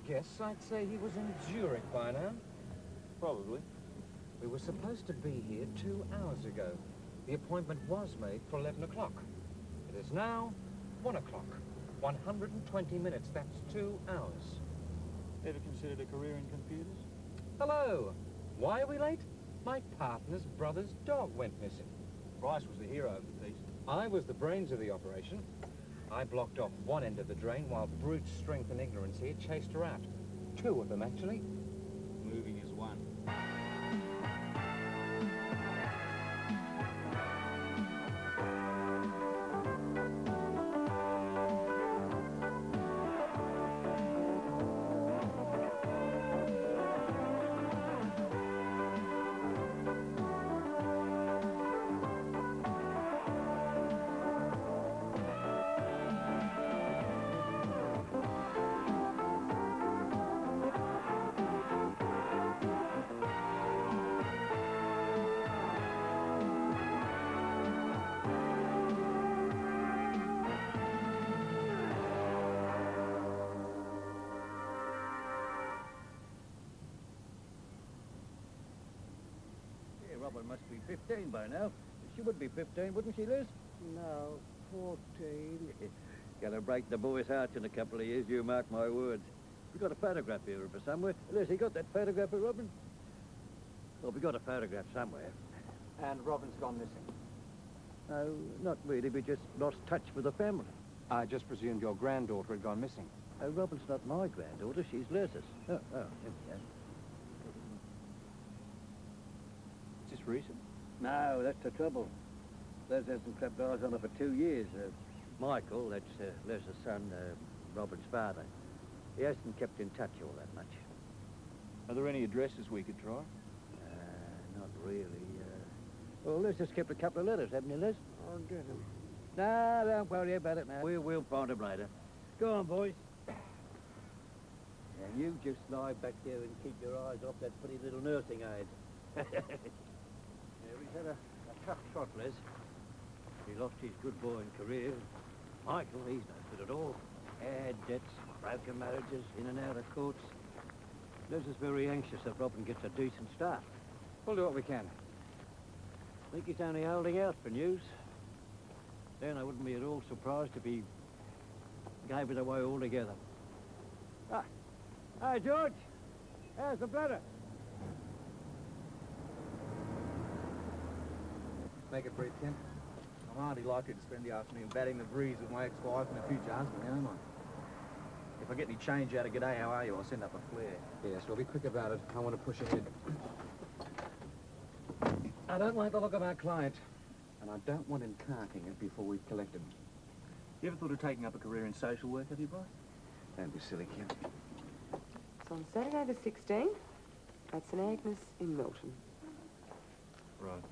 guess I'd say he was enduring by now. Probably. We were supposed to be here 2 hours ago. The appointment was made for 11 o'clock. It is now 1 o'clock. 120 minutes, that's 2 hours. Ever considered a career in computers? Hello. Why are we late? My partner's brother's dog went missing. Bryce was the hero of the piece. I was the brains of the operation. I blocked off one end of the drain while brute strength and ignorance here chased her out. 2 of them, actually. Moving is one. Robin must be 15 by now. She would be 15, wouldn't she, Liz? No, 14. Gonna break the boy's hearts in a couple of years, you mark my words. We got a photograph here of her somewhere. Liz, you got that photograph of Robin? Well, we got a photograph somewhere. And Robin's gone missing. No, not really. We just lost touch with the family. I just presumed your granddaughter had gone missing. Robin's not my granddaughter. She's Liz's. Oh, here we are. Is this recent? No, that's the trouble. Les hasn't clapped eyes on her for 2 years. Michael, that's Les's son, Robin's father. He hasn't kept in touch all that much. Are there any addresses we could try? Not really. Well, Les has kept a couple of letters, haven't you, Les? I'll get him. No, don't worry about it now. We'll find them later. Go on, boys. And you just lie back there and keep your eyes off that pretty little nursing aid. Yeah, he's had a tough trot, Les. He lost his good boy in career. Michael, he's no good at all. Bad debts, broken marriages, in and out of courts. Les is very anxious that Robin gets a decent start. We'll do what we can. I think he's only holding out for news. Then I wouldn't be at all surprised if he gave it away altogether. Hey, George, how's the bladder? Make it breathe, Ken. I'm hardly likely to spend the afternoon batting the breeze with my ex-wife and a future husband, am I? If I get any change out of "G'day, how are you?" I'll send up a flare. Yes, we'll be quick about it. I want to push ahead. I don't like the look of our client, and I don't want him carking it before we've collected him. You ever thought of taking up a career in social work, have you, Bryce? Don't be silly, Ken. It's on Saturday the 16th at St Agnes in Milton. Right.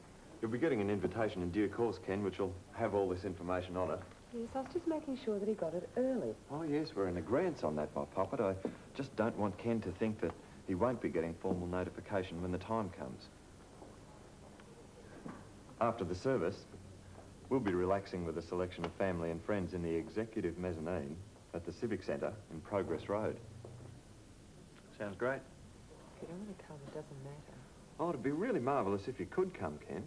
You'll be getting an invitation in due course, Ken, which will have all this information on it. Yes, I was just making sure that he got it early. Oh, yes, we're in agreement on that, my poppet. I just don't want Ken to think that he won't be getting formal notification when the time comes. After the service, we'll be relaxing with a selection of family and friends in the executive mezzanine at the Civic Centre in Progress Road. Sounds great. If you don't want to come, it doesn't matter. Oh, it'd be really marvellous if you could come, Ken.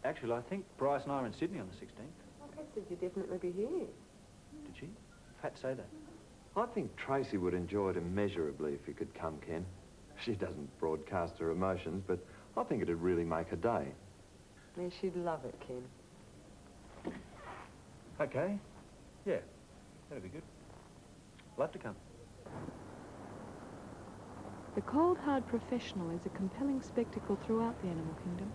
Actually, I think Bryce and I are in Sydney on the 16th. Okay, said you'd definitely be here. Did she? Pat say that. I think Tracy would enjoy it immeasurably if you could come, Ken. She doesn't broadcast her emotions, but I think it'd really make her day. Yeah, she'd love it, Ken. Okay. Yeah, that'd be good. Love to come. The cold, hard professional is a compelling spectacle throughout the animal kingdom.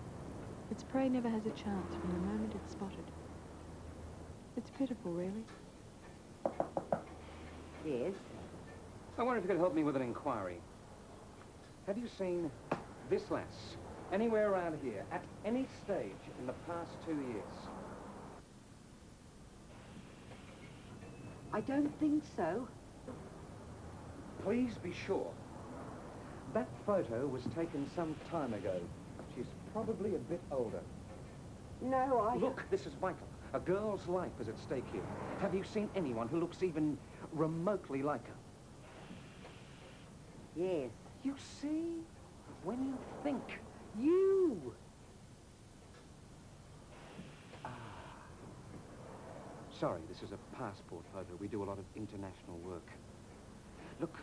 Its prey never has a chance from the moment it's spotted. It's pitiful, really. Yes? I wonder if you could help me with an inquiry. Have you seen this lass anywhere around here at any stage in the past 2 years? I don't think so. Please be sure. That photo was taken some time ago. She's probably a bit older. No, Look, this is vital. A girl's life is at stake here. Have you seen anyone who looks even remotely like her? Yes. You see? When you think. You! Ah. Sorry, this is a passport photo. We do a lot of international work. Look,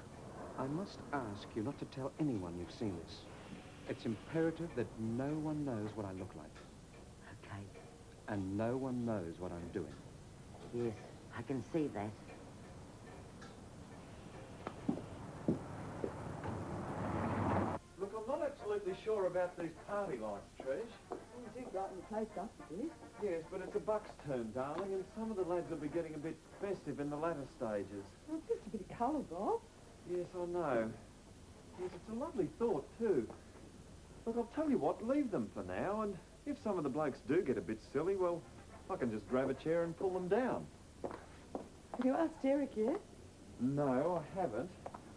I must ask you not to tell anyone you've seen this. It's imperative that no one knows what I look like. Okay. And no one knows what I'm doing. Yes, I can see that. Look, I'm not absolutely sure about these party lights, Trish. You do brighten the place up a bit. Yes, but it's a buck's turn, darling, and some of the lads will be getting a bit festive in the latter stages. Well, it's just a bit of colour, Bob. Yes, I know. Yes, it's a lovely thought, too. Look, I'll tell you what, leave them for now, and if some of the blokes do get a bit silly, well, I can just grab a chair and pull them down. Have you asked Derek yet? No, I haven't.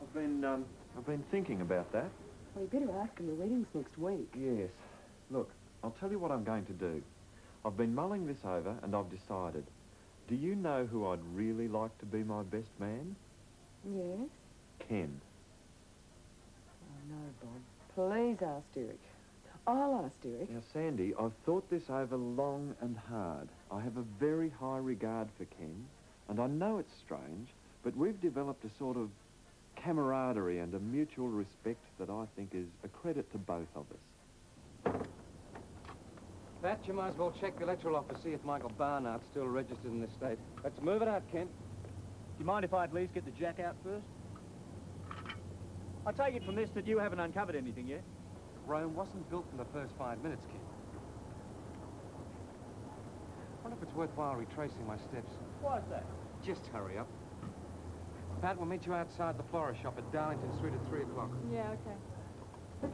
I've been thinking about that. Well, you better ask him. The wedding's next week. Yes. Look, I'll tell you what I'm going to do. I've been mulling this over, and I've decided. Do you know who I'd really like to be my best man? Yes? Ken. Oh, no, Bob. Please ask Derek. I'll ask Derek. Now, Sandy, I've thought this over long and hard. I have a very high regard for Ken, and I know it's strange, but we've developed a sort of camaraderie and a mutual respect that I think is a credit to both of us. That, you might as well check the electoral office, see if Michael Barnard's still registered in this state. Let's move it out, Kent. Do you mind if I at least get the jack out first? I take it from this that you haven't uncovered anything yet? Rome wasn't built in the first 5 minutes, Kent. I wonder if it's worthwhile retracing my steps. Why is that? Just hurry up. Pat, we'll meet you outside the florist shop at Darlington Street at 3 o'clock. Yeah, okay.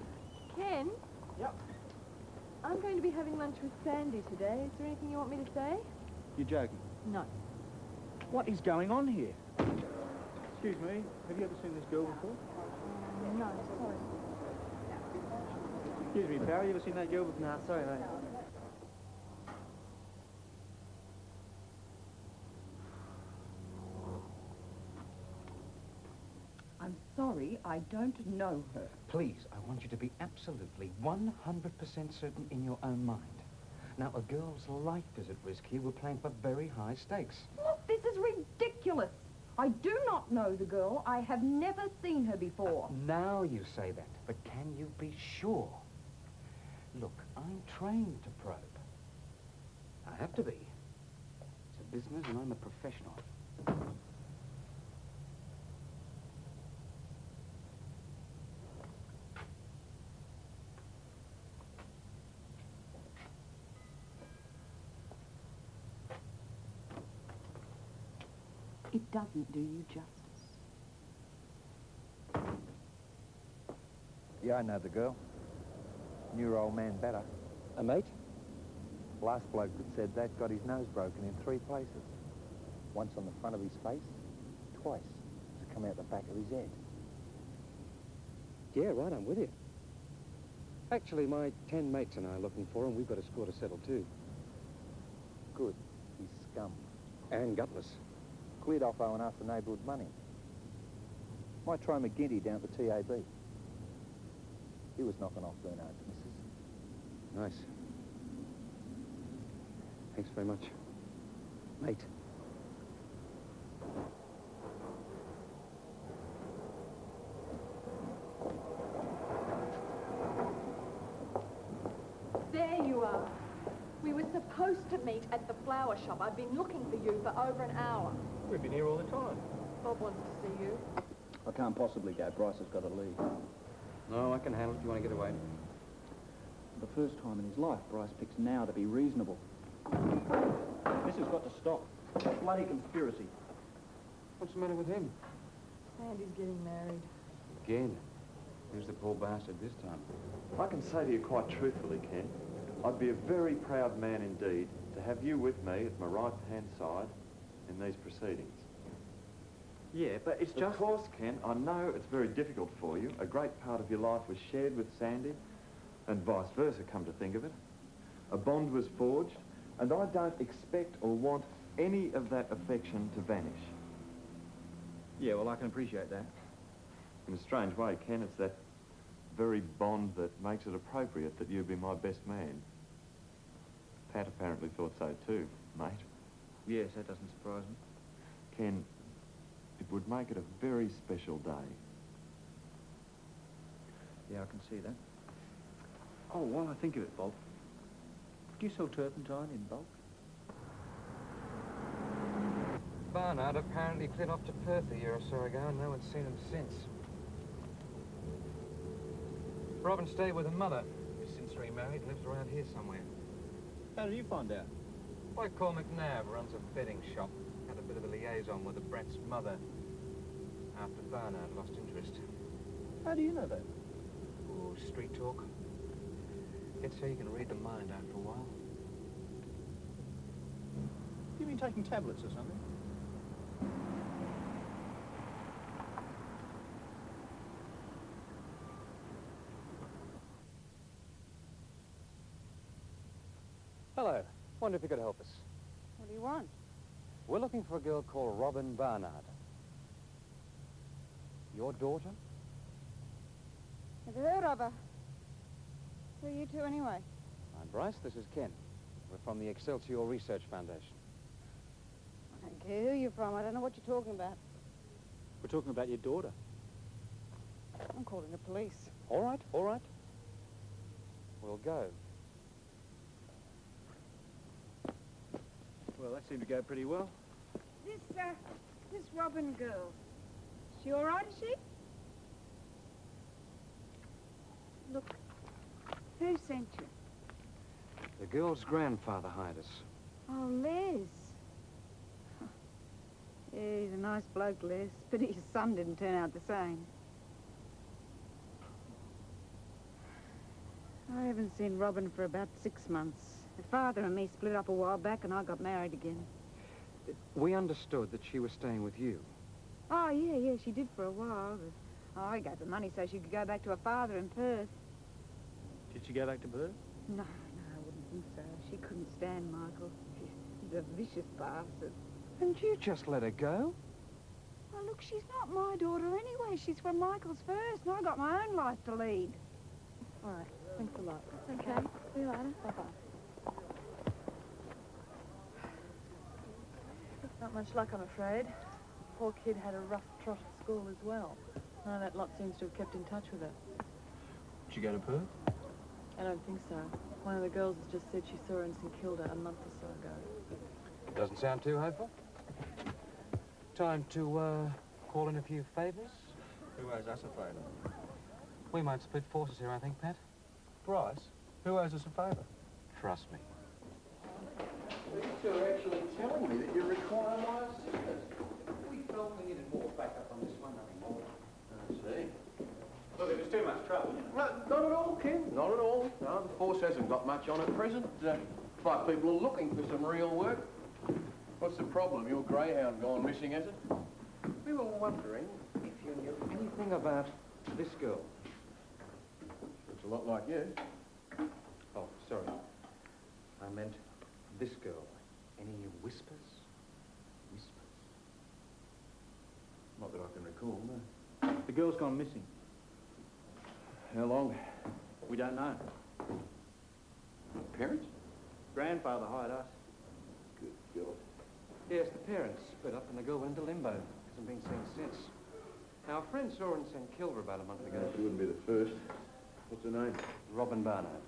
Ken? Yep. I'm going to be having lunch with Sandy today. Is there anything you want me to say? You're joking. No. What is going on here? Excuse me, have you ever seen this girl before? No, sorry. Excuse me, pal, you ever seen that girl before? No, sorry, mate. I'm sorry, I don't know her. Please, I want you to be absolutely 100% certain in your own mind. Now, a girl's life is at risk here. We're playing for very high stakes. Look, this is ridiculous. I do not know the girl. I have never seen her before. Now you say that, but can you be sure? Look, I'm trained to probe. I have to be. It's a business and I'm a professional. It doesn't do you justice. Yeah, I know the girl. Knew her old man better. A mate? Last bloke that said that got his nose broken in 3 places. Once on the front of his face, twice to come out the back of his head. Yeah, right, I'm with you. Actually, my 10 mates and I are looking for him. We've got a score to settle, too. Good. He's scum. And gutless. Cleared off owing half the neighbourhood money. Might try McGinty down at the TAB. He was knocking off Bernard's missus. Nice. Thanks very much. Mate. There you are. We were supposed to meet at the flower shop. I've been looking for you for over an hour. We've been here all the time. Bob wants to see you. I can't possibly go. Bryce has got to leave. No, I can handle it if you want to get away. For the first time in his life, Bryce picks now to be reasonable. This has got to stop. Bloody conspiracy. What's the matter with him? Sandy's getting married. Again. Who's the poor bastard this time? I can say to you quite truthfully, Ken, I'd be a very proud man indeed to have you with me at my right-hand side in these proceedings. Yeah, but it's Of course, Ken, I know it's very difficult for you. A great part of your life was shared with Sandy, and vice versa, come to think of it. A bond was forged, and I don't expect or want any of that affection to vanish. Yeah, well, I can appreciate that. In a strange way, Ken, it's that very bond that makes it appropriate that you be my best man. Pat apparently thought so too, mate. Yes, that doesn't surprise me. Ken, it would make it a very special day. Yeah, I can see that. Oh, while I think of it, Bob, do you sell turpentine in bulk? Barnard apparently fled off to Perth a year or so ago, and no one's seen him since. Robin stayed with her mother, who since remarried lives around here somewhere. How did you find out? Boy called McNabb runs a betting shop. Had a bit of a liaison with the brat's mother after Barnard lost interest. How do you know that? Oh, street talk. Gets so you can read the mind after a while. You mean taking tablets or something? Hello. Wonder if you could help us. What do you want? We're looking for a girl called Robin Barnard. Your daughter? Never heard of her. Who are you two anyway? I'm Bryce, this is Ken. We're from the Excelsior Research Foundation. I don't care who you're from. I don't know what you're talking about. We're talking about your daughter. I'm calling the police. All right, all right. We'll go. Well, that seemed to go pretty well. This Robin girl, she all right, is she? Look, who sent you? The girl's grandfather hired us. Oh, Les. Yeah, he's a nice bloke, Les. But his son didn't turn out the same. I haven't seen Robin for about 6 months. Her father and me split up a while back and I got married again. We understood that she was staying with you. Oh, yeah, she did for a while. But I gave her money so she could go back to her father in Perth. Did she go back to Perth? No, I wouldn't think so. She couldn't stand Michael. He's a vicious bastard. And you just let her go? Well, look, she's not my daughter anyway. She's from Michael's first, and I got my own life to lead. All right. Thanks a lot. Okay. See you later. Bye-bye. Not much luck, I'm afraid. Poor kid had a rough trot at school as well. None of that lot seems to have kept in touch with her. Did she go to Perth? I don't think so. One of the girls has just said she saw her in St Kilda a month or so ago. Doesn't sound too hopeful. Time to, call in a few favours. Who owes us a favour? We might split forces here, I think, Pat. Bryce? Who owes us a favour? Trust me. You two are actually telling me that you require my assistance. We felt we needed more backup on this one, nothing more. I see. Look, if it's too much trouble, you know. No, not at all, Ken. Not at all. No, the force hasn't got much on at present. But people are looking for some real work. What's the problem? Your greyhound gone missing, has it? We were wondering if you knew anything about this girl. Looks a lot like you. Oh, sorry. I meant this girl. Any whispers? Whispers? Not that I can recall, no. The girl's gone missing. How long? We don't know. Parents? Grandfather hired us. Good God. Yes, the parents split up and the girl went into limbo. Hasn't been seen since. Our friend saw her in St Kilda about a month ago. She wouldn't be the first. What's her name? Robin Barnard.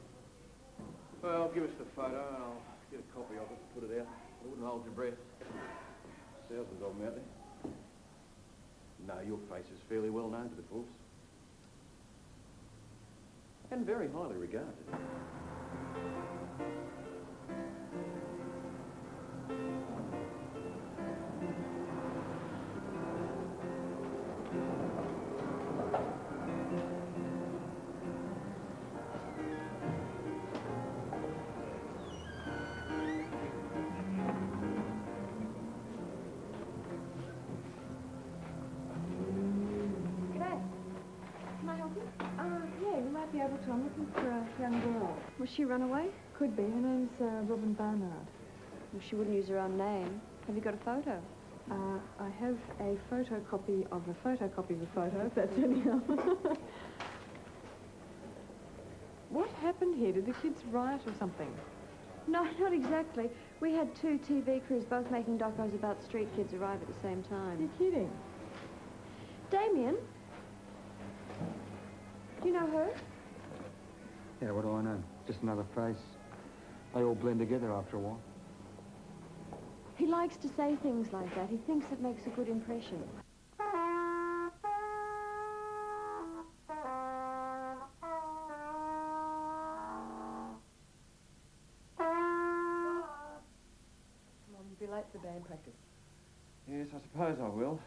Well, give us the photo and I'll get a copy of it and put it out. I wouldn't hold your breath. Thousands of them out there. No, your face is fairly well known to the force. And very highly regarded. I'm looking for a young girl. Was she run away? Could be. Her name's Robin Barnard. Well, she wouldn't use her own name. Have you got a photo? I have a photocopy of a photocopy of a photo, if that's any help. What happened here? Did the kids riot or something? No, not exactly. We had 2 TV crews both making docos about street kids arrive at the same time. You're kidding. Damien? Do you know her? Yeah, what do I know? Just another face. They all blend together after a while. He likes to say things like that. He thinks it makes a good impression. Be late for band practice. Yes, I suppose I will.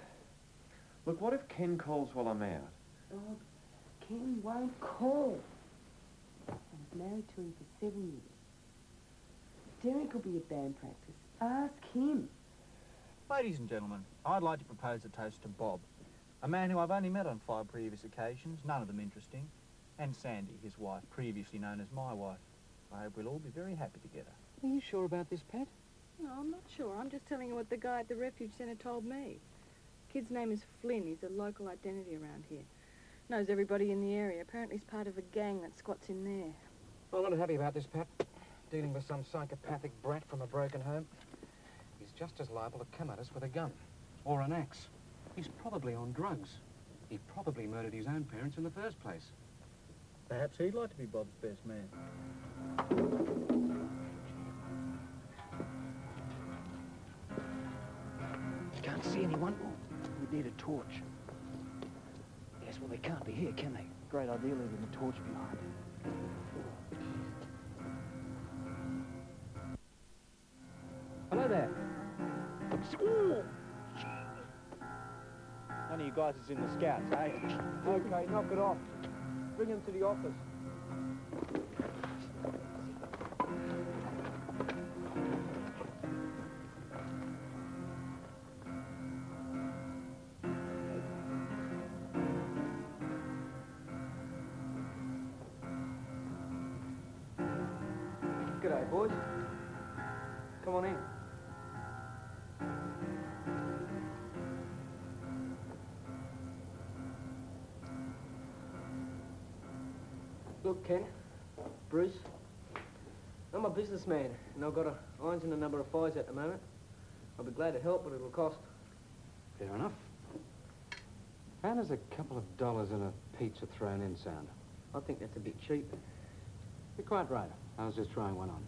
Look, what if Ken calls while I'm out? Oh, Ken won't call. I was married to him for 7 years. Derek will be at band practice. Ask him. Ladies and gentlemen, I'd like to propose a toast to Bob, a man who I've only met on 5 previous occasions, none of them interesting, and Sandy, his wife, previously known as my wife. I hope we'll all be very happy together. Are you sure about this, Pat? No, I'm not sure. I'm just telling you what the guy at the refuge centre told me. Kid's name is Flynn. He's a local identity around here. Knows everybody in the area. Apparently he's part of a gang that squats in there. I'm not happy about this, Pat. Dealing with some psychopathic brat from a broken home. He's just as liable to come at us with a gun. Or an axe. He's probably on drugs. He probably murdered his own parents in the first place. Perhaps he'd like to be Bob's best man. Can't see anyone. We need a torch. Yes, well, they can't be here, can they? Great idea leaving the torch behind. Hello there. None of you guys is in the scouts, eh? Okay, knock it off. Bring him to the office. G'day, boys. Come on in. Look, Ken, Bruce, I'm a businessman, and I've got irons in a number of fires at the moment. I'll be glad to help, but it'll cost. Fair enough. How does a couple of dollars and a pizza thrown in sound? I think that's a bit cheap. You're quite right. I was just trying one on.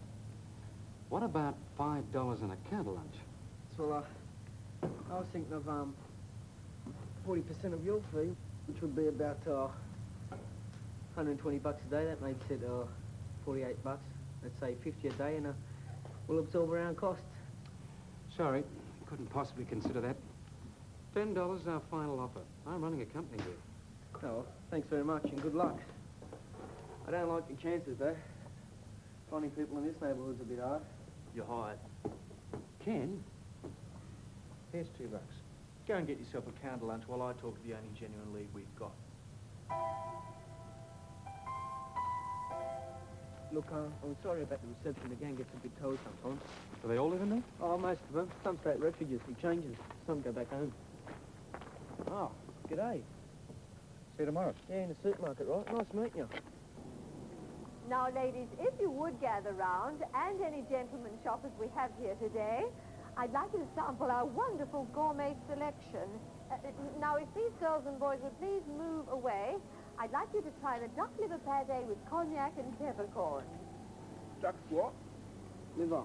What about $5 and a counter lunch? Well, I was thinking of 40% of your fee, which would be about $120 a day. That makes it $48. Let's say 50 a day, and we'll absorb our own costs. Sorry, couldn't possibly consider that. $10 our final offer. I'm running a company here. Oh, thanks very much, and good luck. I don't like your chances, though. Finding people in this neighbourhood's a bit hard. You're hired. Ken? Here's $2. Go and get yourself a counter lunch while I talk to the only genuine lead we've got. Look, I'm sorry about the reception. The gang gets a bit told sometimes. Do they all live in there? Oh, most of them. Some straight refugees. It changes. Some go back home. Oh, g'day. See you tomorrow. Yeah, in the supermarket, right? Nice meeting you. Now, ladies, if you would gather round, and any gentlemen shoppers we have here today, I'd like you to sample our wonderful gourmet selection. Now, if these girls and boys would please move away, I'd like you to try the duck liver pate with cognac and peppercorn. Duck what? Liver.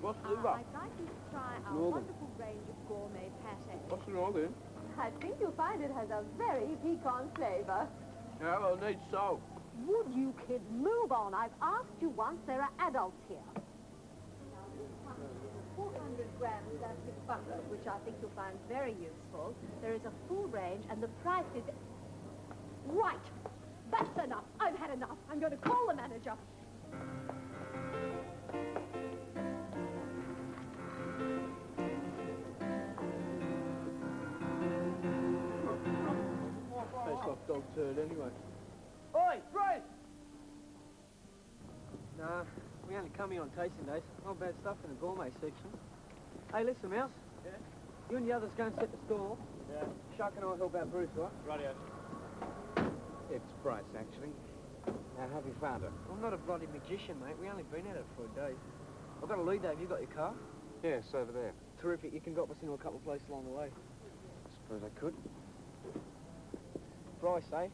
What's liver? I'd like you to try our wonderful range of gourmet pate. What's wrong then? I think you'll find it has a very piquant flavor. Yeah, I'll need salt. Would you kids move on? I've asked you once. There are adults here. 400 grams plastic butter, which I think you'll find very useful. There is a full range, and the price is... Right! That's enough! I've had enough! I'm going to call the manager. Tastes like dog turd anyway. Oi, Bryce! Nah, we only come here on tasting days. Not bad stuff in the gourmet section. Hey, listen, Mouse, Yeah? You and the others go and set the store. Yeah. Shark and I'll help out Bruce, right? Rightio. It's Bryce, actually. Now, have you found her? I'm not a bloody magician, mate. We only been at it for a day. I've got a lead, Dave. You got your car? Yes, over there. Terrific. You can drop us into a couple of places along the way. Suppose I could. Bryce, eh?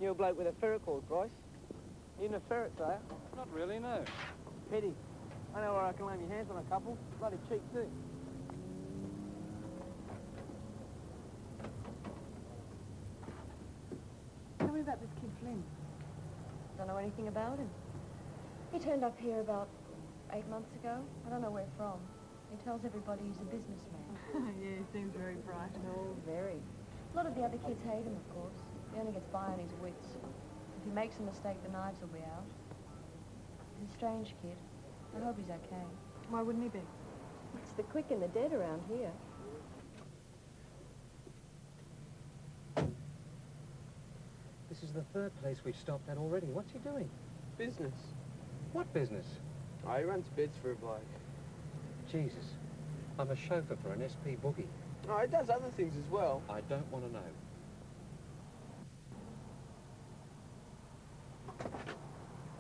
You're a bloke with a ferret cord, Bryce. You in a ferret, are you? Not really, no. Pity. I know where I can lay my hands on a couple. Bloody cheap, too. Tell me about this kid, Flynn. Don't know anything about him. He turned up here about 8 months ago. I don't know where from. He tells everybody he's a businessman. Yeah, he seems very bright. Oh, very. A lot of the other kids hate him, of course. He only gets by on his wits. If he makes a mistake, the knives will be out. He's a strange kid. I hope he's okay. Why wouldn't he be? It's the quick and the dead around here. This is the third place we've stopped at already. What's he doing? Business. What business? Oh, he runs beds for a bloke. Jesus. I'm a chauffeur for an SP boogie. Oh, he does other things as well. I don't want to know.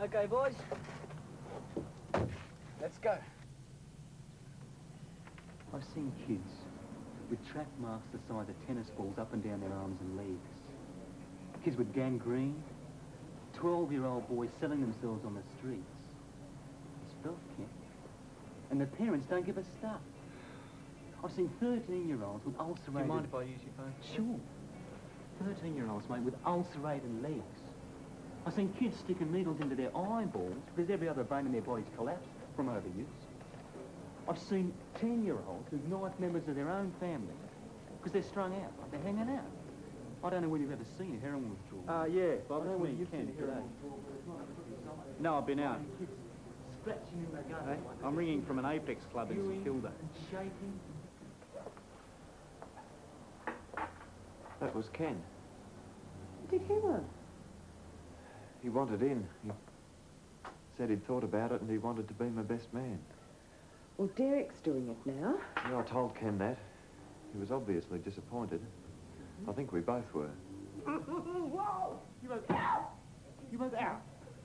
Okay, boys. Let's go. I've seen kids with track marks the size of tennis balls up and down their arms and legs. Kids with gangrene. 12-year-old boys selling themselves on the streets. It's felt, Ken. And the parents don't give a stuff. I've seen 13-year-olds with ulcerated... Do you mind if I use your phone? Sure. 13-year-olds, mate, with ulcerated legs. I've seen kids sticking needles into their eyeballs because every other bone in their body's collapsed from overuse. I've seen 10-year-olds who've knifed members of their own family because they're strung out, like they're hanging out. I don't know whether you've ever seen a heroin withdrawal. Yeah, Bob, I know it's me, Ken, today. No, I've been out. Hey, I'm ringing from an Apex club in St Kilda. That was Ken. Did he want? He wanted in. He said he'd thought about it and he wanted to be my best man. Well, Derek's doing it now. Yeah, I told Ken that. He was obviously disappointed. I think we both were. Whoa! You both out! You both out!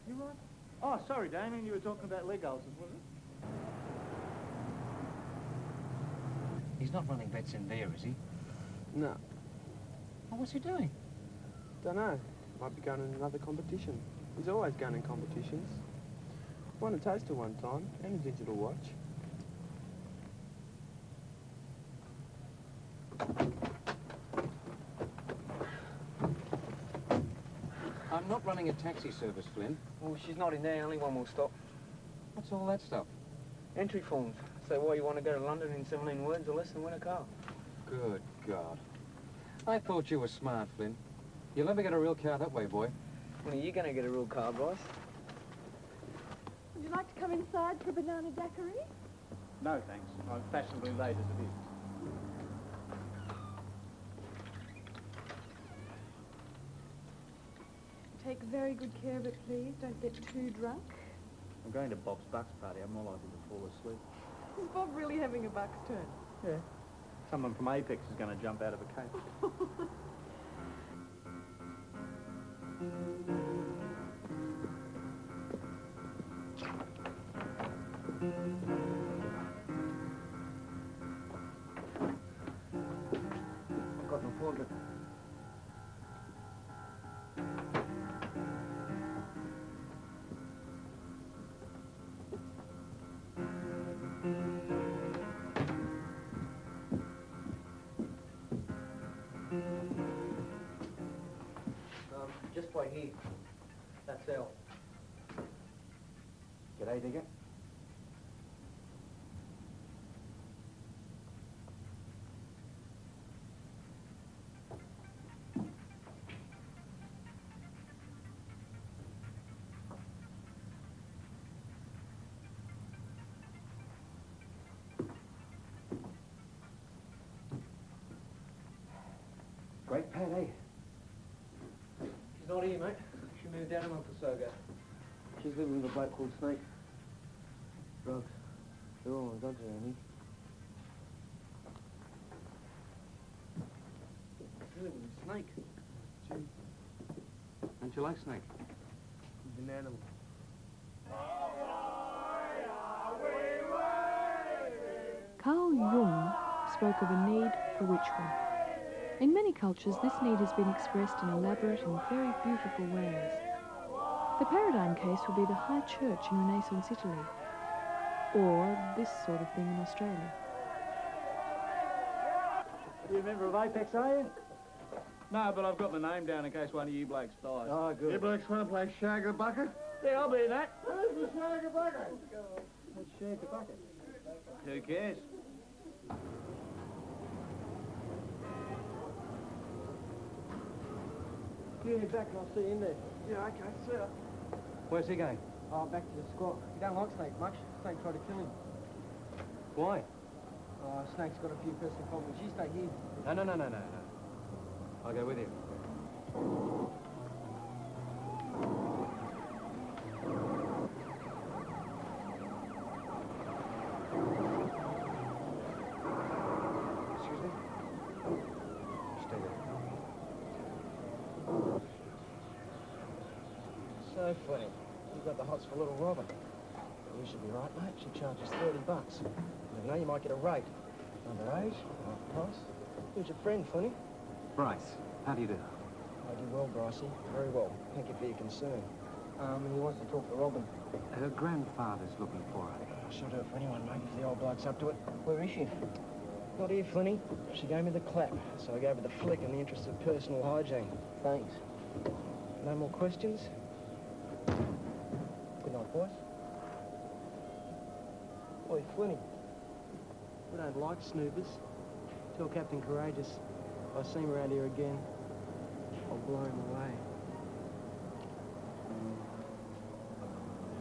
You right? Oh, sorry, Damien, you were talking about leg ulcers, wasn't it? He's not running bets in there, is he? No. Well, what's he doing? Dunno. Might be going in another competition. He's always going in competitions. Won a toaster one time, and a digital watch. I'm not running a taxi service, Flynn. Well, she's not in there. Only one will stop. What's all that stuff? Entry forms. Say why you want to go to London in 17 words or less and win a car. Good God. I thought you were smart, Flynn. You'll never get a real car that way, boy. When are you going to get a real car, Bryce? Would you like to come inside for a banana daiquiri? No, thanks. I'm fashionably late as it is. Take very good care of it, please. Don't get too drunk. I'm going to Bob's Bucks party. I'm more likely to fall asleep. Is Bob really having a buck's turn? Yeah. Someone from Apex is going to jump out of a cake. I've got an appointment. Just wait here. That's Elle. G'day, Digger. Great pad, eh? She's not here, mate. She moved out a month or so ago. She's living with a bloke called Snake. Drugs. They're all on drugs around here. snake. Gee. Don't you like snake? He's an animal. Carl Jung spoke of a need for ritual. In many cultures, this need has been expressed in elaborate and very beautiful ways. The paradigm case would be the High Church in Renaissance Italy, or this sort of thing in Australia. You a member of Apex, are you? No, but I've got my name down in case one of you blokes dies. Oh, good. You blokes want to play Shag the Bucket? Yeah, I'll be in that. Who's the Shag the Bucket? Let's shake the bucket. Who cares? You head back and I'll see you in there. Yeah, okay, see ya. Where's he going? Oh, back to the squat. He don't like Snake much. Snake tried to kill him. Why? Oh, Snake's got a few personal problems. You stay here. No. I'll go with you. Excuse me? Stay there. So funny. You've got the hots for little Robin. You should be right, mate. She charges $30. You never know, you might get a rate. Underage, half price. Who's your friend, Funny? Bryce, how do you do? I do well, Brycey. Very well. Thank you for your concern. And he wants to talk to Robin. Her grandfather's looking for her. She'll do it for anyone, mate, if the old bloke's up to it. Where is she? Not here, Flinny. She gave me the clap, so I gave her the flick in the interest of personal hygiene. Thanks. No more questions? Good night, boys. Oi, Flinny. We don't like snoopers. Tell Captain Courageous if I see him around here again, I'll blow him away.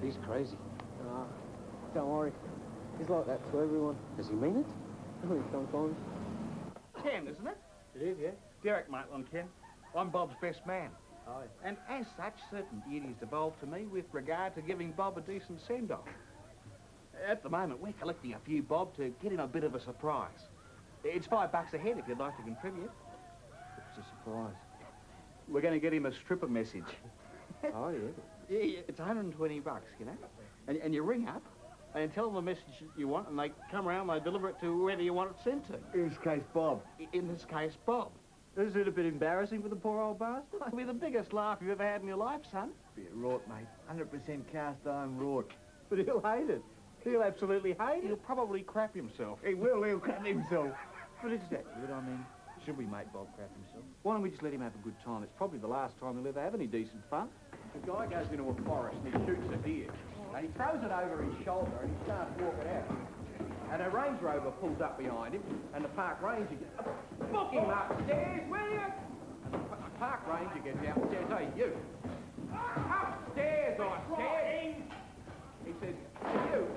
He's crazy. Ah, don't worry. He's like that to everyone. Does he mean it? Only sometimes. Ken, isn't it? It is, yeah? Derek Maitland, Ken. I'm Bob's best man. Oh, And as such, certain duties devolve to me with regard to giving Bob a decent send-off. At the moment, we're collecting a few bob to get him a bit of a surprise. It's $5 a head if you'd like to contribute. it's a surprise. We're going to get him a stripper message. Oh, yeah? Yeah, it's $120, you know. And you ring up and tell them the message you want, and they come around and they deliver it to whoever you want it sent to. In this case, Bob. In this case, Bob. Is it a bit embarrassing for the poor old bastard? It'll be the biggest laugh you've ever had in your life, son. Be a rort, mate. 100% cast iron rort. But he'll hate it. He'll absolutely hate it. He'll probably crap himself. He will, he'll crap himself. But is that good? I mean, should we make Bob crap himself? Why don't we just let him have a good time? It's probably the last time he'll ever have any decent fun. The guy goes into a forest and he shoots a deer. And he throws it over his shoulder and he starts walking out. And a Range Rover pulls up behind him, and the park ranger gets, book him upstairs, will you? And the park ranger gets out and says, hey, you, upstairs, I said. He says,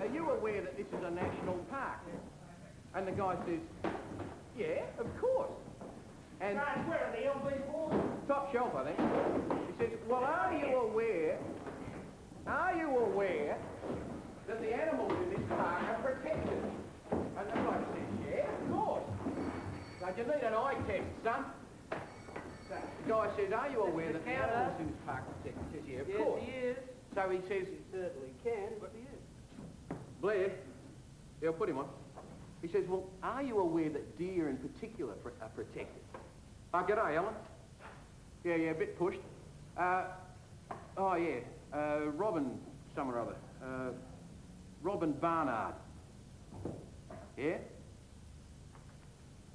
are you aware that this is a national park? And the guy says, yeah, of course. And where are the LB4s? Top shelf, I think. He says, well, are you aware that the animals in this park are protected? And the guy says, yeah, of course. Now, you need an eye test, son. So the guy says, are you aware that the animals in this park are protected? He says, yeah, of course. Yes, he is. So he says, He certainly can, but he is. Blair, yeah, I'll put him on. He says, well, are you aware that deer in particular are protected? Oh, g'day, Ellen. Yeah, a bit pushed. Robin some or other. Robin Barnard. Yeah?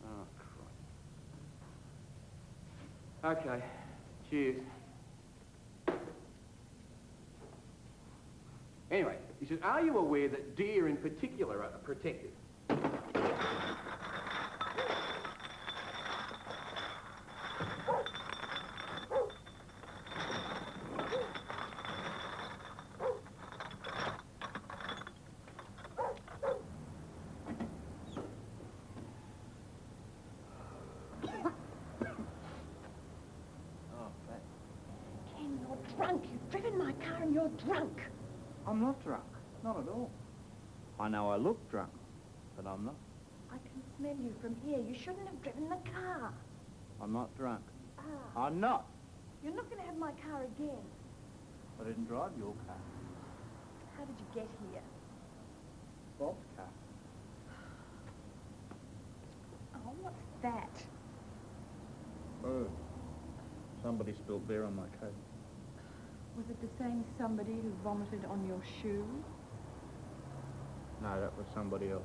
Oh, Christ. Okay, cheers. Anyway, he says, are you aware that deer in particular are protected? Ken, you're drunk. You've driven my car and you're drunk. I'm not drunk. Not at all. I know I look drunk, but I'm not. I can smell you from here. You shouldn't have driven the car. I'm not drunk. car. I'm not. You're not going to have my car again. I didn't drive your car. How did you get here? Bob's car. Oh, what's that? Oh. Somebody spilled beer on my coat. Was it the same somebody who vomited on your shoe? No, that was somebody else.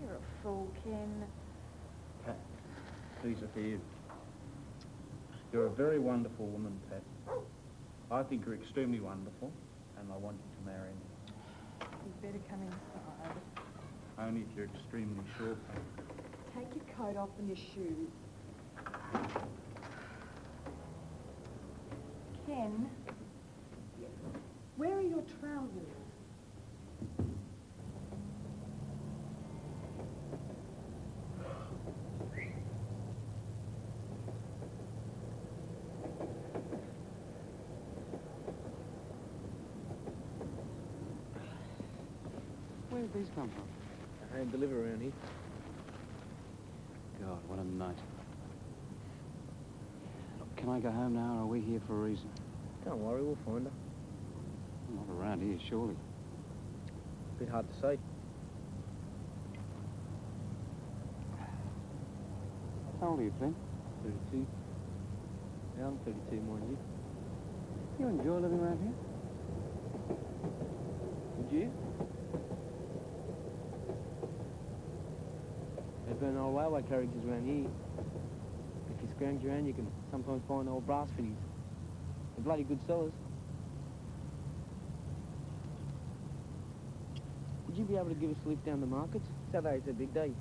You're a fool, Ken. Pat, these are for you. You're a very wonderful woman, Pat. I think you're extremely wonderful, and I want you to marry me. You'd better come inside. Only if you're extremely sure, Pat. Take your coat off and your shoes. Ken, where are your trousers? Where did these come from? I hand deliver around here. God, what a night. Look, can I go home now, or are we here for a reason? Don't worry, we'll find her. Not around here, surely. Bit hard to say. How old are you, Flynn? 32. Yeah, I'm 32, mind you. You enjoy living around here? Would you? They burn old railway carriages around here. If you scrounge around, you can sometimes find old brass fittings. They're bloody good sellers. Would you be able to give us a lift down the markets? Saturday's a big day.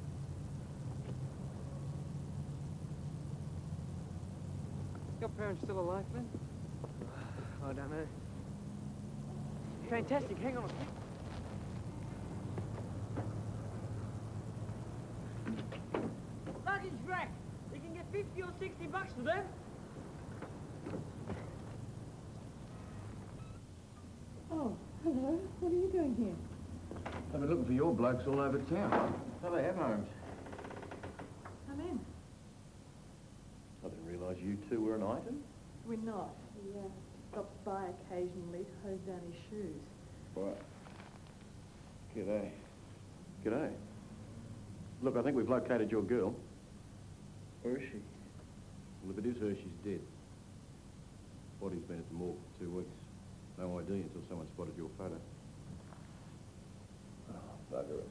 Your parents still alive, Flynn? I don't know. Fantastic, hang on a sec. Luggage rack! You can get 50 or 60 bucks for them. Oh, hello. What are you doing here? I've been looking for your blokes all over town. So they have homes. Come in. I didn't realise you two were an item. We're not. He stops by occasionally to hose down his shoes. Right. G'day. G'day. Look, I think we've located your girl. Where is she? Well, if it is her, she's dead. Body's been at the morgue for 2 weeks. No ID until someone spotted your photo. Oh, bugger it.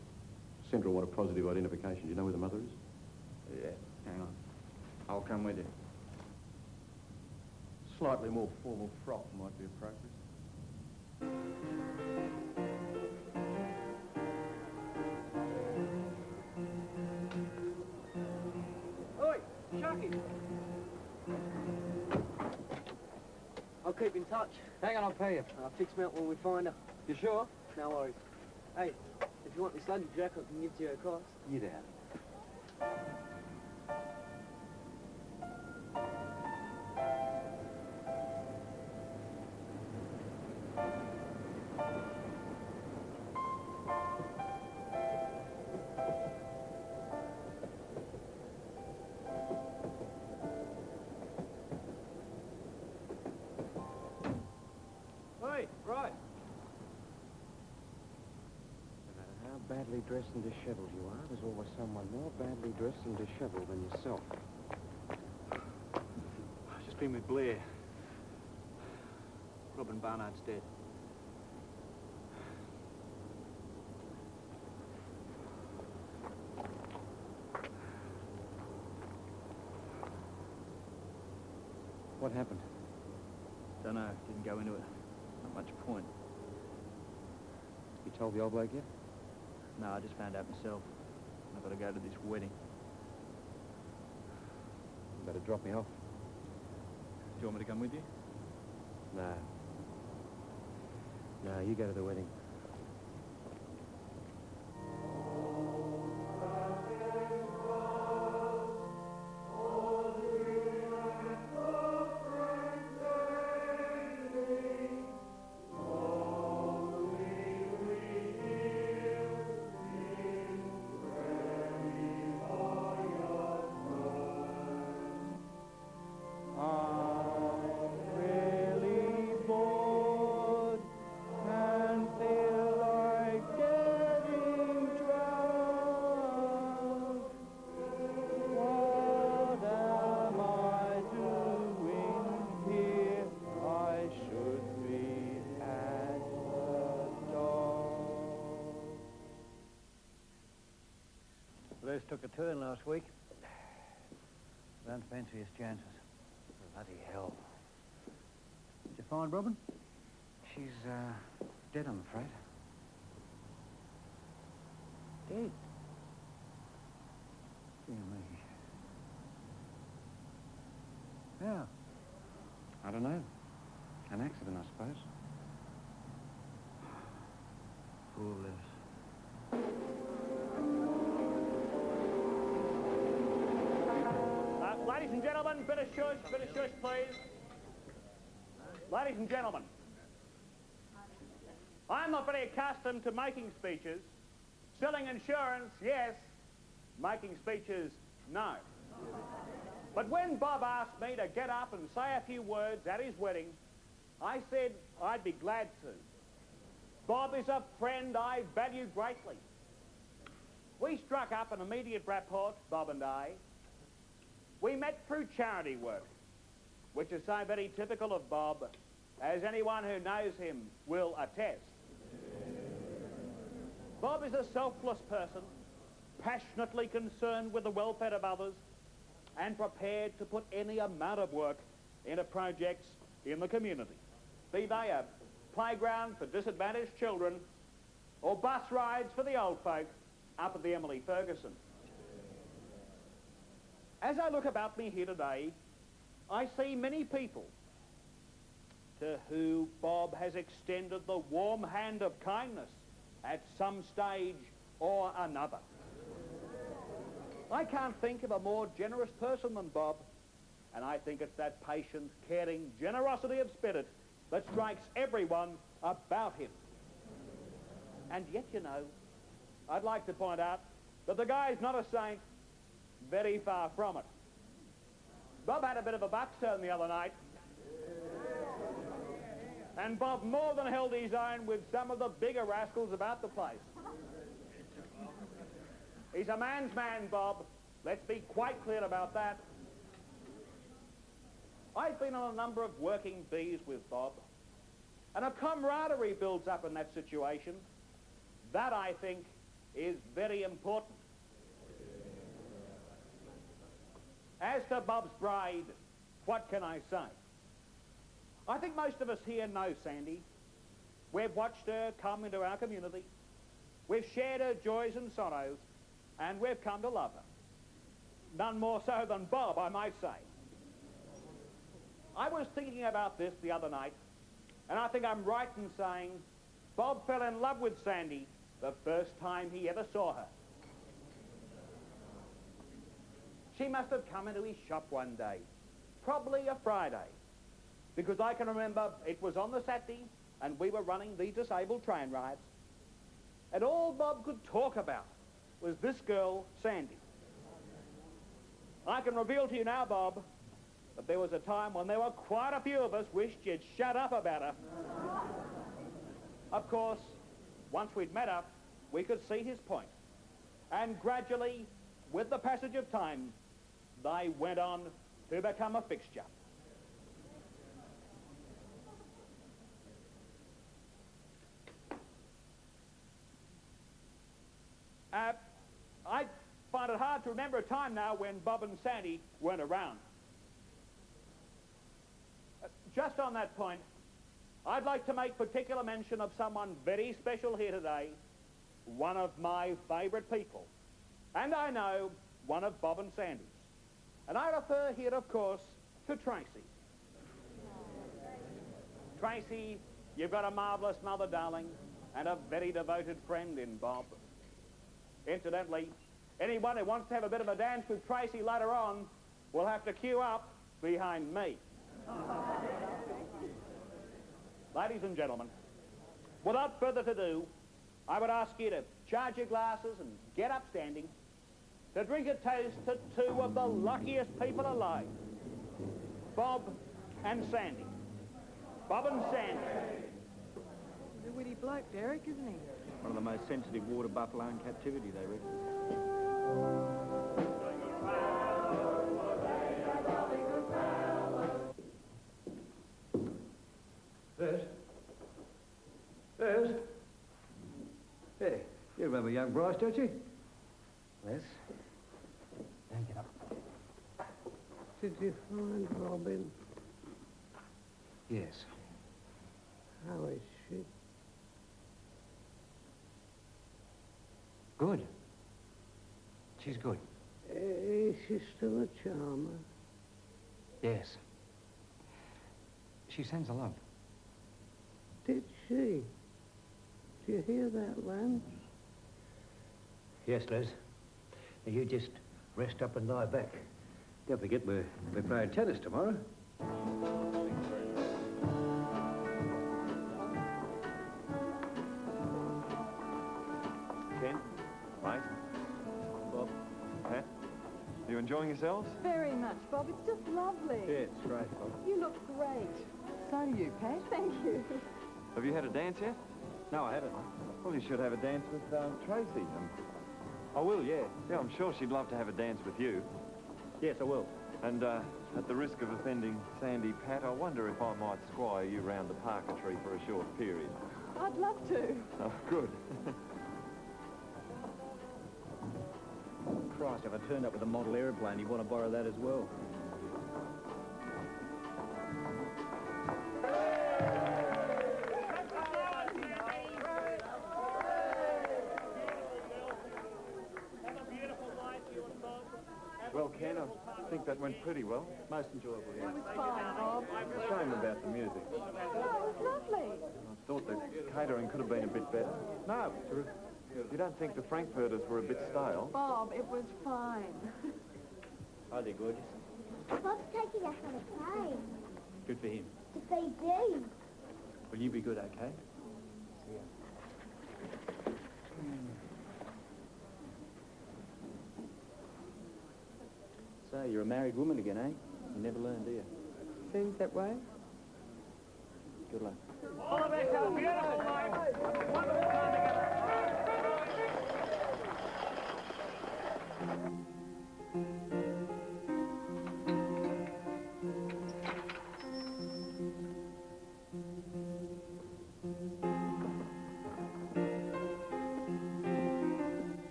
Central want a positive identification. Do you know where the mother is? Yeah, hang on. I'll come with you. Slightly more formal frock might be appropriate. Oi, Sharky! I'll keep in touch. Hang on, I'll pay you. I'll fix me up when we find her. You sure? No worries. Hey, if you want this luggage rack, I can give to you a cost. Get out. Hey, right. No matter how badly dressed and dishevelled you are, there's always someone more badly dressed and dishevelled than yourself. I've just been with Blair. Robin Barnard's dead. What happened? Don't know, didn't go into it. Not much point. You told the old bloke yet? No, I just found out myself. I've got to go to this wedding. You better drop me off. Do you want me to come with you? No. No, you go to the wedding. Les took a turn last week. Don't fancy his chances. Bloody hell. Did you find Robin? She's, dead, I'm afraid. Dead? Dear me. How? I don't know. An accident, I suppose. Poor Les. Ladies and gentlemen, bit of shush, please. Ladies and gentlemen, I'm not very accustomed to making speeches. Selling insurance, yes. Making speeches, no. But when Bob asked me to get up and say a few words at his wedding, I said I'd be glad to. Bob is a friend I value greatly. We struck up an immediate rapport, Bob and I. We met through charity work, which is so very typical of Bob, as anyone who knows him will attest. Bob is a selfless person, passionately concerned with the welfare of others, and prepared to put any amount of work into projects in the community, be they a playground for disadvantaged children or bus rides for the old folk up at the Emily Ferguson. As I look about me here today, I see many people to who Bob has extended the warm hand of kindness at some stage or another. I can't think of a more generous person than Bob, and I think it's that patient, caring generosity of spirit that strikes everyone about him. And yet, you know, I'd like to point out that the guy's not a saint, very far from it. Bob had a bit of a buckstone the other night, and Bob more than held his own with some of the bigger rascals about the place. He's a man's man, Bob. Let's be quite clear about that. I've been on a number of working bees with Bob, and a camaraderie builds up in that situation. That, I think, is very important. As to Bob's bride, what can I say? I think most of us here know Sandy. We've watched her come into our community. We've shared her joys and sorrows, and we've come to love her. None more so than Bob, I might say. I was thinking about this the other night, and I think I'm right in saying Bob fell in love with Sandy the first time he ever saw her. She must have come into his shop one day, probably a Friday, because I can remember it was on the Saturday and we were running the disabled train rides, and all Bob could talk about was this girl, Sandy. I can reveal to you now, Bob, that there was a time when there were quite a few of us wished you'd shut up about her. Of course, once we'd met her, we could see his point. And gradually, with the passage of time, they went on to become a fixture. I find it hard to remember a time now when Bob and Sandy weren't around. Just on that point, I'd like to make particular mention of someone very special here today, one of my favourite people, and I know one of Bob and Sandy's. And I refer here, of course, to Tracy. Tracy, you've got a marvellous mother, darling, and a very devoted friend in Bob. Incidentally, anyone who wants to have a bit of a dance with Tracy later on will have to queue up behind me. Ladies and gentlemen, without further ado, I would ask you to charge your glasses and get up standing to drink a toast to two of the luckiest people alive, Bob and Sandy. Bob and Sandy. He's a witty bloke, Derek, isn't he? One of the most sensitive water buffalo in captivity, they reckon. There's. Hey, you remember young Bryce, don't you? Les? Now get up. Did you find Robin? Yes. How is she? Good. She's good. Is she still a charmer? Yes. She sends a love. Did she? Do you hear that, Lance? Yes, Les. Now you just rest up and lie back. Don't forget we're playing tennis tomorrow. Ken, Bryce, Bob. Pat, you enjoying yourselves? Very much, Bob. It's just lovely. Yeah, it's great, Bob. You look great. So do you, Pat. Thank you. Have you had a dance yet? No, I haven't. Well, you should have a dance with Tracy. I will, yeah. Yeah, I'm sure she'd love to have a dance with you. Yes, I will. And at the risk of offending Sandy, Pat, I wonder if I might squire you round the Parker tree for a short period. I'd love to. Oh, good. Christ, if I turned up with a model aeroplane, you'd want to borrow that as well. Well, Ken, I think that went pretty well. Most enjoyable, yeah. It was fine, Bob. It's a shame about the music. Oh, it was lovely. I thought the catering could have been a bit better. No, terrific. You don't think the Frankfurters were a bit stale? Bob, it was fine. Are they gorgeous? Bob's taking us on a plane Good for him. to Fiji. Will you be good, okay? So, you're a married woman again, eh? You never learn, do you? Seems that way. Good luck. All of it, beautiful, mate. Wonderful time together.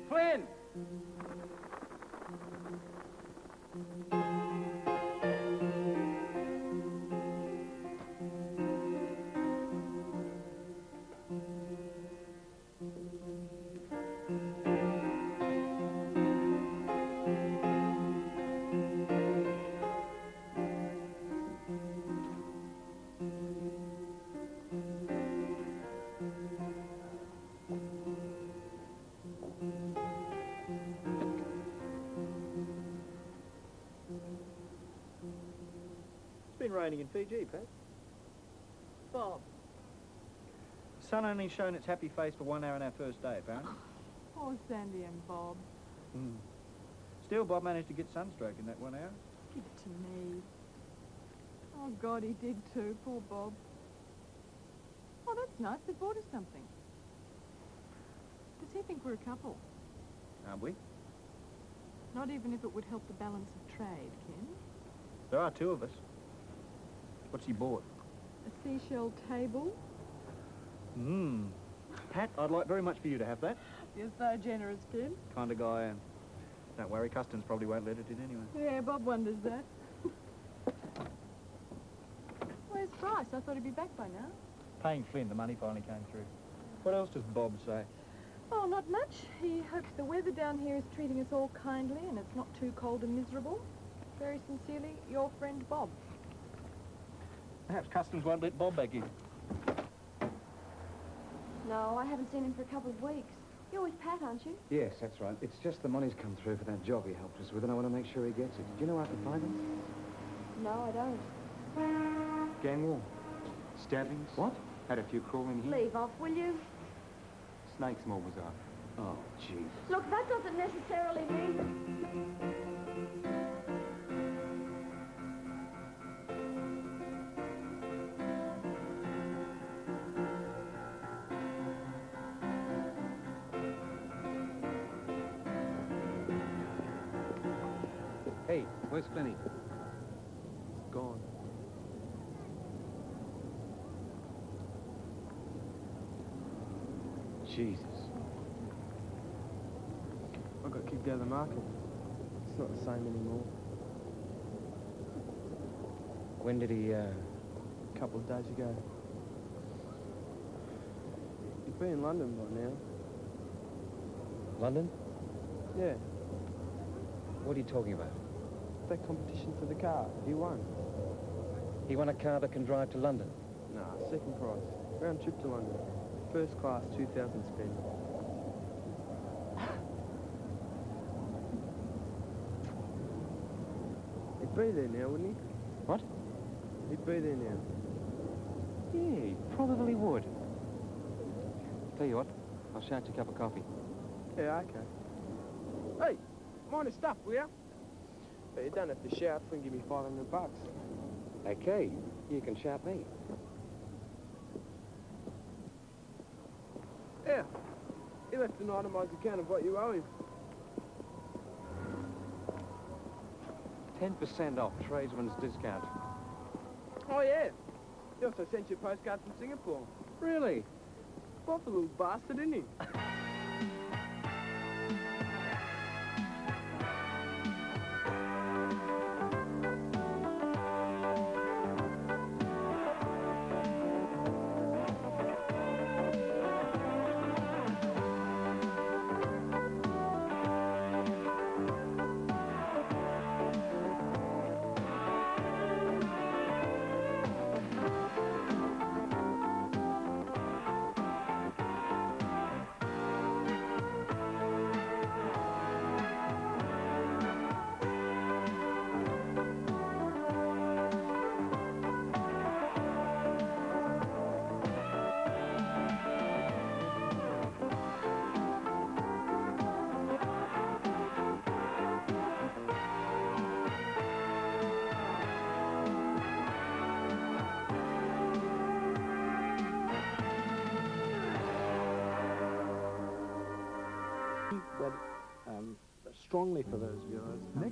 Flynn! It's been raining in Fiji, Pat. Bob. The sun only shown its happy face for 1 hour on our first day, apparently. Poor Sandy and Bob. Still, Bob managed to get sunstroke in that 1 hour. Give it to me. Oh, God, he did too. Poor Bob. Oh, that's nice. They bought us something. Does he think we're a couple? Aren't we? Not even if it would help the balance of trade, Ken. There are two of us. What's he bought? A seashell table. Pat, I'd like very much for you to have that. You're so generous, kid. Kind of guy I am. Don't worry, Customs probably won't let it in anyway. Yeah, Bob wonders that. Where's Bryce? I thought he'd be back by now. Paying Flynn, the money finally came through. What else does Bob say? Oh, not much. He hopes the weather down here is treating us all kindly and it's not too cold and miserable. Very sincerely, your friend Bob. Perhaps Customs won't let Bob back in. No, I haven't seen him for a couple of weeks. You're with Pat, aren't you? Yes, that's right. It's just the money's come through for that job he helped us with, and I want to make sure he gets it. Do you know where I can find him? No, I don't. Gang war. Stabbings. What? Had a few crawl in here. Leave off, will you? Snakes more bizarre. Oh, gee. Look, that doesn't necessarily mean... Hey, where's Flinny? Gone. Jesus. I got kicked out of the market. It's not the same anymore. When did he, A couple of days ago. He'd be in London by now. London? Yeah, What are you talking about? that competition for the car. He won. He won a car that can drive to London. Nah, second prize. Round trip to London. First class, 2,000 spend. He'd be there now, wouldn't he? What? He'd be there now. Yeah, he probably would. Tell you what, I'll shout you a cup of coffee. Yeah, okay. Hey, mind his stuff, will ya? But you don't have to shout if you can give me $500. Okay, you can shout me. Yeah, he left an itemised account of what you owe him. 10% off tradesman's discount. Oh, yeah. He also sent you a postcard from Singapore. Really? What a little bastard, isn't he? Strongly for those guys.